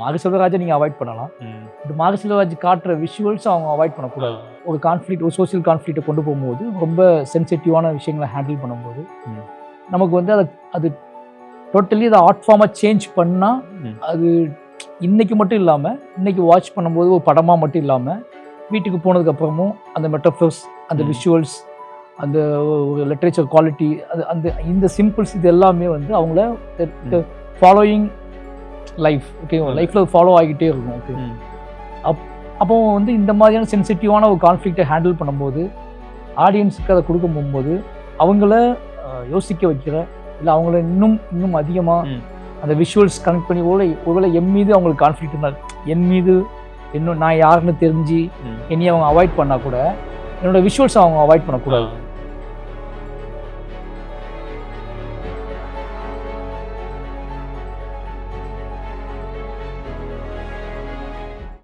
மாரி செல்வராஜை நீங்கள் அவாய்ட் பண்ணலாம். பட் மாரி செல்வராஜ் காட்டுற விஷுவல்ஸ் அவங்க அவாய்ட் பண்ணக்கூடாது. ஒரு கான்ஃப்ளிக்ட், ஒரு சோசியல் கான்ஃப்ளிக்ட்டை கொண்டு போகும்போது ரொம்ப சென்சிட்டிவான விஷயங்களை ஹேண்டில் பண்ணும்போது நமக்கு வந்து அது டோட்டலி அதை ஆர்ட் ஃபார்மாக சேஞ்ச் பண்ணால் அது இன்னைக்கு மட்டும் இல்லாமல் இன்னைக்கு வாட்ச் பண்ணும்போது ஒரு படமாக மட்டும் இல்லாமல் வீட்டுக்கு போனதுக்கப்புறமும் அந்த மெட்டஃபர்ஸ், அந்த விஷுவல்ஸ், அந்த ஒரு லிட்ரேச்சர் குவாலிட்டி, அந்த இந்த சிம்பிள்ஸ் இது எல்லாமே வந்து அவங்கள ஃபாலோயிங் லைஃப், ஓகே, லைஃப்பில் ஃபாலோ ஆகிட்டே இருக்கும். ஓகே, அப்போ வந்து இந்த மாதிரியான சென்சிட்டிவான ஒரு கான்ஃப்ளிக்டை ஹேண்டில் பண்ணும்போது ஆடியன்ஸுக்கு அதை கொடுக்க போகும்போது அவங்கள யோசிக்க வைக்கிற, இல்லை அவங்கள இன்னும் அதிகமாக அந்த விஷுவல்ஸ் கனெக்ட் பண்ணி ஒருவேளை என் மீது அவங்களுக்கு கான்ஃப்ளிக்ட் இருந்தால், என் மீது இன்னும் நான் யாருன்னு தெரிஞ்சு என்னையை அவங்க அவாய்ட் பண்ணால் கூட என்னோட விஷுவல்ஸ் அவங்க அவாய்ட் பண்ணக்கூடாது.